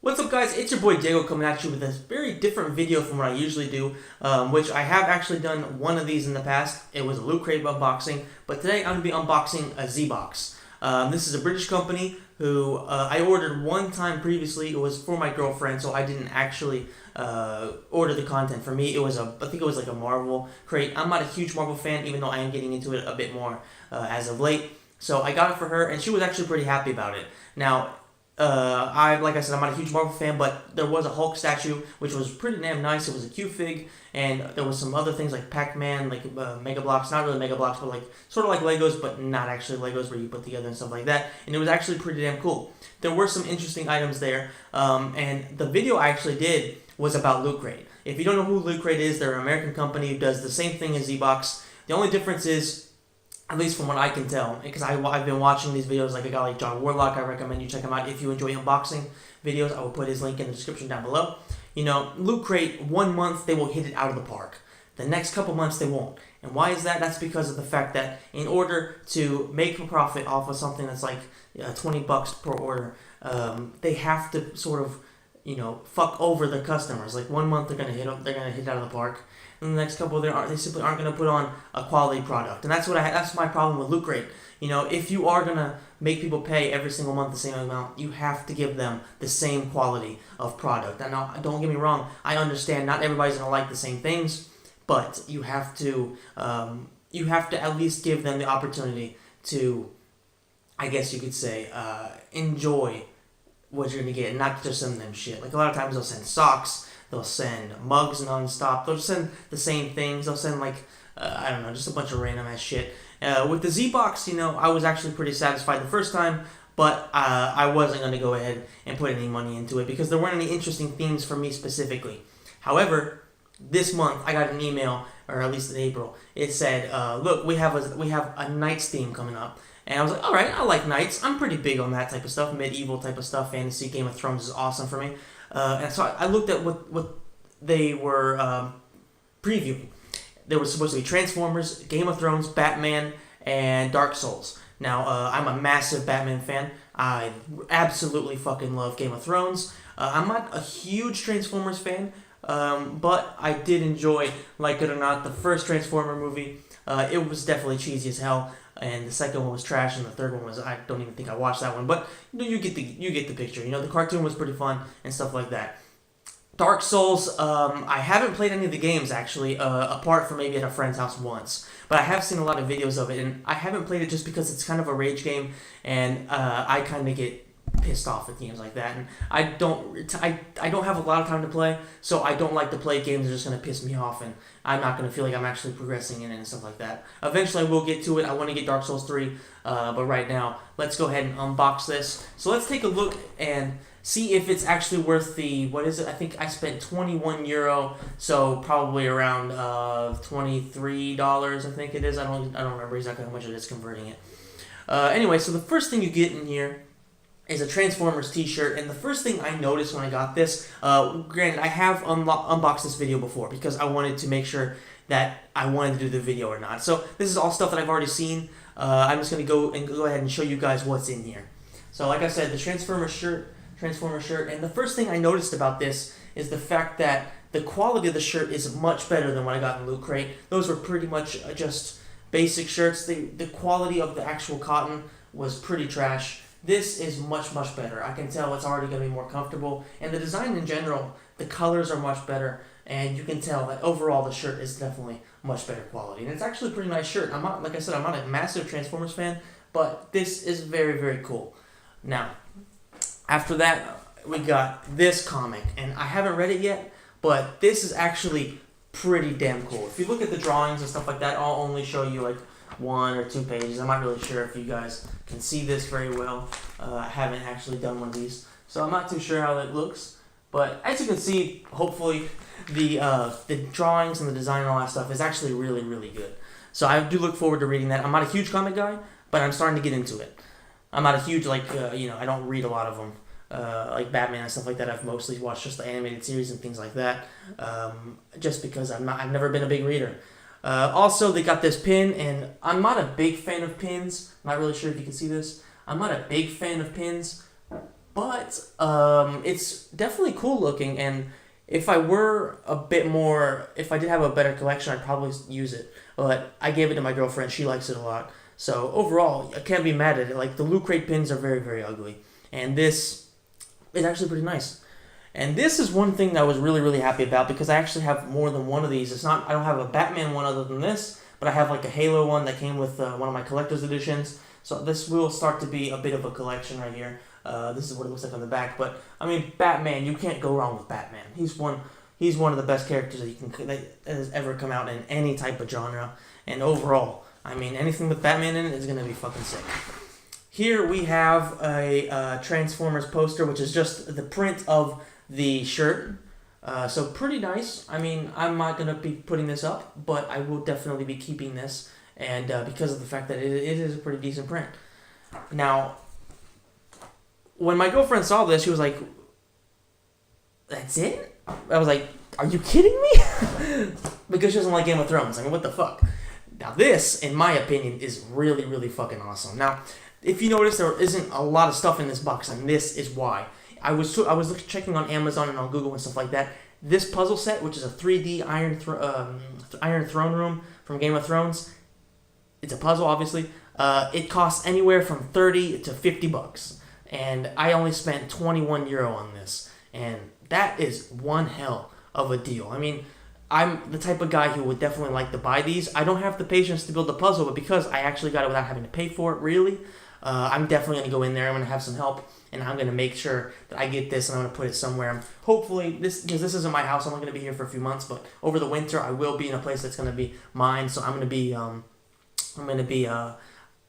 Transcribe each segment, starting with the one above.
What's up, guys? It's your boy Diego coming at you with this very different video from what I usually do, which I have actually done one of these in the past. It was a Loot Crate unboxing, but today I'm going to be unboxing a Zbox. This is a British company who I ordered one time previously. It was for my girlfriend, so I didn't actually order the content. For me, I think it was like a Marvel crate. I'm not a huge Marvel fan, even though I am getting into it a bit more as of late. So I got it for her, and she was actually pretty happy about it. Now, like I said, I'm not a huge Marvel fan, but there was a Hulk statue, which was pretty damn nice. It was a Q fig, and there was some other things like Pac-Man, like Mega Blocks, not really Mega Blocks, but like sort of like Legos, but not actually Legos where you put together and stuff like that. And it was actually pretty damn cool. There were some interesting items there, and the video I actually did was about Loot Crate. If you don't know who Loot Crate is, they're an American company who does the same thing as Zbox. The only difference is, at least from what I can tell, because I've been watching these videos, like a guy like John Warlock. I recommend you check him out if you enjoy unboxing videos. I will put his link in the description down below. You know, Loot Crate, 1 month they will hit it out of the park. The next couple months they won't. And why is that? That's because of the fact that in order to make a profit off of something that's like $20 per order, they have to sort of, fuck over the customers. Like 1 month they're gonna hit it out of the park. And the next couple, they simply aren't going to put on a quality product. And that's my problem with Loot Crate. If you are going to make people pay every single month the same amount, you have to give them the same quality of product. And now, don't get me wrong, I understand not everybody's going to like the same things, but you have to at least give them the opportunity to, I guess you could say, enjoy what you're going to get, and not just send them shit. Like a lot of times they'll send socks, they'll send mugs nonstop. They'll just send the same things. They'll send I don't know, just a bunch of random ass shit. With the Zbox, I was actually pretty satisfied the first time, but I wasn't going to go ahead and put any money into it because there weren't any interesting themes for me specifically. However, this month I got an email, or at least in April. It said, "Look, we have a Knights theme coming up." And I was like, all right, I like Knights. I'm pretty big on that type of stuff, medieval type of stuff. Fantasy, Game of Thrones is awesome for me. And so I looked at what they were previewing. There was supposed to be Transformers, Game of Thrones, Batman, and Dark Souls. Now, I'm a massive Batman fan. I absolutely fucking love Game of Thrones. I'm not a huge Transformers fan, but I did enjoy, like it or not, the first Transformer movie. It was definitely cheesy as hell. And the second one was trash, and the third one was, I don't even think I watched that one, but you get the picture. The cartoon was pretty fun and stuff like that. Dark Souls, I haven't played any of the games actually, apart from maybe at a friend's house once, but I have seen a lot of videos of it, and I haven't played it just because it's kind of a rage game, and I kind of get pissed off at games like that, and I don't have a lot of time to play, so I don't like to play games that are just going to piss me off, and I'm not going to feel like I'm actually progressing in it and stuff like that. Eventually I will get to it. I want to get Dark Souls 3, but right now, let's go ahead and unbox this. So let's take a look and see if it's actually worth the, what is it? I think I spent €21, so probably around $23, I think it is. I don't remember exactly how much it is converting it. Anyway, so the first thing you get in here is a Transformers t-shirt, and the first thing I noticed when I got this, granted I have unboxed this video before because I wanted to make sure that I wanted to do the video or not. So this is all stuff that I've already seen. I'm just going to go ahead and show you guys what's in here. So like I said, the Transformer shirt, and the first thing I noticed about this is the fact that the quality of the shirt is much better than what I got in Loot Crate. Those were pretty much just basic shirts. The quality of the actual cotton was pretty trash. This is much, much better. I can tell it's already going to be more comfortable. And the design in general, the colors are much better. And you can tell that overall the shirt is definitely much better quality. And it's actually a pretty nice shirt. Like I said, I'm not a massive Transformers fan, but this is very, very cool. Now, after that, we got this comic. And I haven't read it yet, but this is actually pretty damn cool. If you look at the drawings and stuff like that, I'll only show you like 1 or 2 pages. I'm not really sure if you guys can see this very well. I haven't actually done one of these, so I'm not too sure how it looks. But as you can see, hopefully the drawings and the design and all that stuff is actually really, really good. So I do look forward to reading that. I'm not a huge comic guy, but I'm starting to get into it. I'm not a huge I don't read a lot of them. Like Batman and stuff like that. I've mostly watched just the animated series and things like that. Just because I've never been a big reader. Also, they got this pin, and I'm not a big fan of pins. I'm not really sure if you can see this. I'm not a big fan of pins, but it's definitely cool looking, and if I did have a better collection, I'd probably use it. But I gave it to my girlfriend. She likes it a lot. So overall, I can't be mad at it. Like, the Loot Crate pins are very, very ugly. And this is actually pretty nice. And this is one thing that I was really, really happy about, because I actually have more than one of these. I don't have a Batman one other than this, but I have like a Halo one that came with one of my collector's editions. So this will start to be a bit of a collection right here. This is what it looks like on the back. But I mean, Batman, you can't go wrong with Batman. He's one of the best characters that has ever come out in any type of genre. And overall, I mean, anything with Batman in it is gonna be fucking sick. Here we have a Transformers poster, which is just the print of the shirt. So pretty nice. I mean, I'm not gonna be putting this up, but I will definitely be keeping this, and because of the fact that it is a pretty decent print. Now, when my girlfriend saw this, she was like, "That's it?" I was like, "Are you kidding me?" Because she doesn't like Game of Thrones. I mean, what the fuck? Now this, in my opinion, is really, really fucking awesome. Now, if you notice, there isn't a lot of stuff in this box, and this is why. I was checking on Amazon and on Google and stuff like that. This puzzle set, which is a 3D Iron Throne Room from Game of Thrones, it's a puzzle, obviously. It costs anywhere from $30 to $50, and I only spent €21 on this, and that is one hell of a deal. I mean, I'm the type of guy who would definitely like to buy these. I don't have the patience to build the puzzle, but because I actually got it without having to pay for it, really, I'm definitely going to go in there. I'm going to have some help, and I'm going to make sure that I get this, and I'm going to put it somewhere. Hopefully, because this isn't my house, I'm only going to be here for a few months, but over the winter, I will be in a place that's going to be mine, so I'm going to be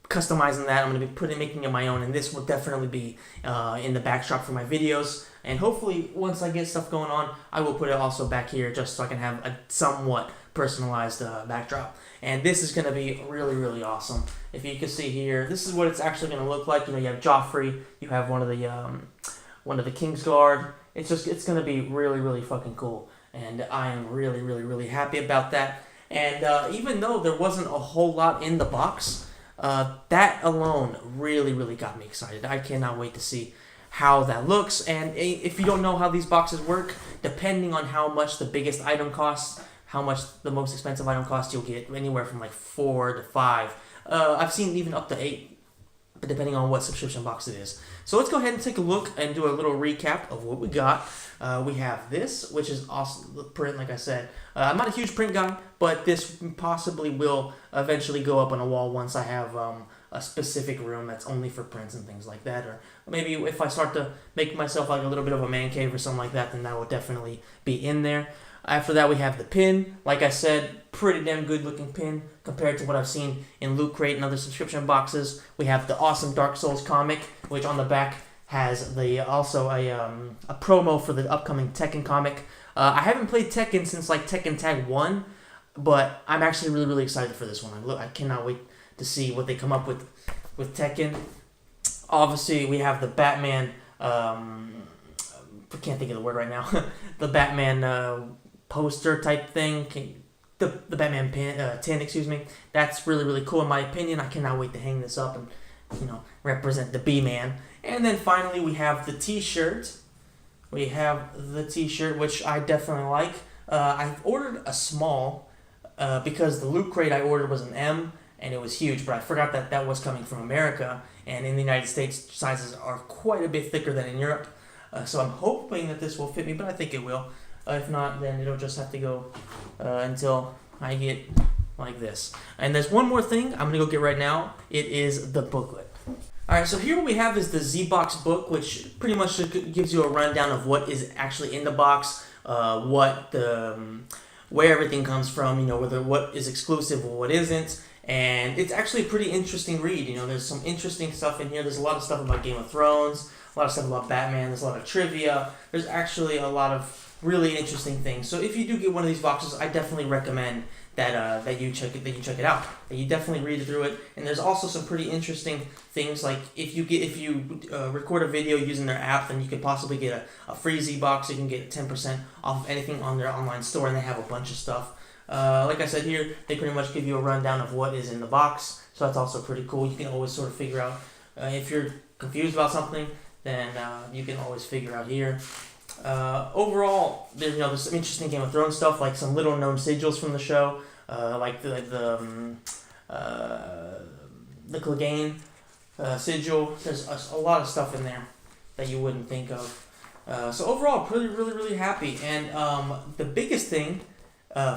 customizing that. I'm going to be making it my own, and this will definitely be in the backdrop for my videos. And hopefully, once I get stuff going on, I will put it also back here just so I can have a somewhat personalized backdrop. And this is going to be really, really awesome. If you can see here, this is what it's actually going to look like. You know, you have Joffrey, you have one of the Kingsguard. It's going to be really, really fucking cool. And I am really, really, really happy about that. And even though there wasn't a whole lot in the box, that alone really, really got me excited. I cannot wait to see how that looks. And if you don't know how these boxes work, depending on how much the biggest item costs, how much the most expensive item costs, you'll get anywhere from like 4 to 5. I've seen even up to 8, depending on what subscription box it is. So let's go ahead and take a look and do a little recap of what we got. We have this, which is awesome. The print, like I said, I'm not a huge print guy, but this possibly will eventually go up on a wall once I have a specific room that's only for prints and things like that. Or maybe if I start to make myself like a little bit of a man cave or something like that, then that will definitely be in there. After that, we have the pin. Like I said, pretty damn good looking pin compared to what I've seen in Loot Crate and other subscription boxes. We have the awesome Dark Souls comic, which on the back has also a promo for the upcoming Tekken comic. I haven't played Tekken since like Tekken Tag 1, but I'm actually really, really excited for this one. I cannot wait to see what they come up with Tekken. Obviously, we have the Batman. I can't think of the word right now. The Batman poster type thing. The Batman tin, excuse me. That's really, really cool in my opinion. I cannot wait to hang this up and, represent the B-Man. And then finally, we have the T-shirt. We have the T-shirt, which I definitely like. I ordered a small because the Loot Crate I ordered was an M, and it was huge, but I forgot that was coming from America, and in the United States, sizes are quite a bit thicker than in Europe. So I'm hoping that this will fit me, but I think it will. If not, then it'll just have to go until I get like this. And there's one more thing I'm going to go get right now. It is the booklet. Alright, so here what we have is the Zbox book, which pretty much gives you a rundown of what is actually in the box, where everything comes from, what is exclusive or what isn't. And it's actually a pretty interesting read. There's some interesting stuff in here. There's a lot of stuff about Game of Thrones, a lot of stuff about Batman, there's a lot of trivia. There's actually a lot of really interesting things. So if you do get one of these boxes, I definitely recommend that you check it out. That you definitely read through it. And there's also some pretty interesting things, like if you record a video using their app, then you could possibly get a free Zbox. You can get 10% off of anything on their online store, and they have a bunch of stuff. Like I said here, they pretty much give you a rundown of what is in the box, so that's also pretty cool. You can always sort of figure out if you're confused about something, then you can always figure out here. Overall, there's some interesting Game of Thrones stuff, like some little known sigils from the show, like the Clegane sigil. There's a lot of stuff in there that you wouldn't think of. So overall, really happy. And the biggest thing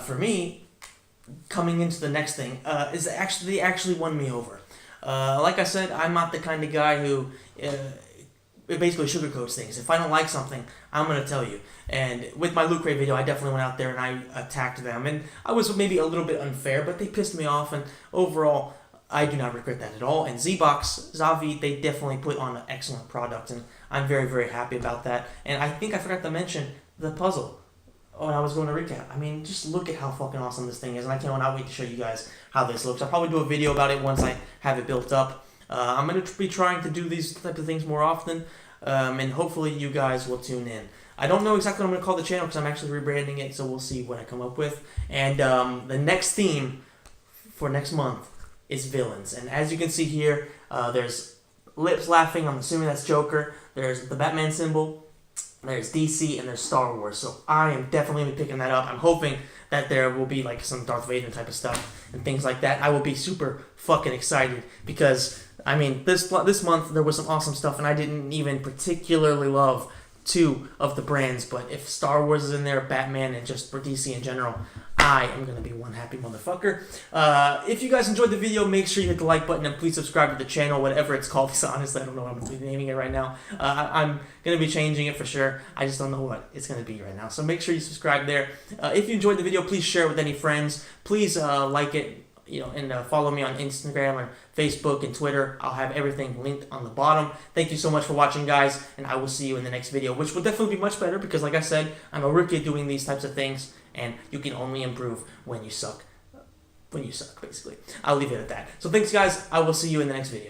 for me coming into the next thing is they actually won me over. Like I said, I'm not the kind of guy who basically sugarcoats things. If I don't like something, I'm going to tell you. And with my Loot Crate video, I definitely went out there and I attacked them. And I was maybe a little bit unfair, but they pissed me off. And overall, I do not regret that at all. And Zbox, Zavvi, they definitely put on an excellent product. And I'm very happy about that. And I think I forgot to mention the puzzle when I was going to recap. I mean, just look at how fucking awesome this thing is. And I cannot wait to show you guys how this looks. I'll probably do a video about it once I have it built up. I'm going to be trying to do these type of things more often, and hopefully you guys will tune in. I don't know exactly what I'm going to call the channel because I'm actually rebranding it, so we'll see what I come up with. And the next theme for next month is villains. And as you can see here, there's lips laughing. I'm assuming that's Joker. There's the Batman symbol. There's DC, and there's Star Wars. So I am definitely going to be picking that up. I'm hoping that there will be like some Darth Vader type of stuff and things like that. I will be super fucking excited because, I mean, this month there was some awesome stuff, and I didn't even particularly love 2 of the brands, but if Star Wars is in there, Batman, and just for DC in general, I am going to be one happy motherfucker. If you guys enjoyed the video, make sure you hit the like button and please subscribe to the channel, whatever it's called. Honestly, I don't know what I'm going to be naming it right now. I'm going to be changing it for sure. I just don't know what it's going to be right now. So make sure you subscribe there. If you enjoyed the video, please share it with any friends. Please like it, and follow me on Instagram or Facebook and Twitter. I'll have everything linked on the bottom. Thank you so much for watching, guys, and I will see you in the next video, which will definitely be much better because, like I said, I'm a rookie doing these types of things, and you can only improve when you suck. Basically. I'll leave it at that. So thanks, guys. I will see you in the next video.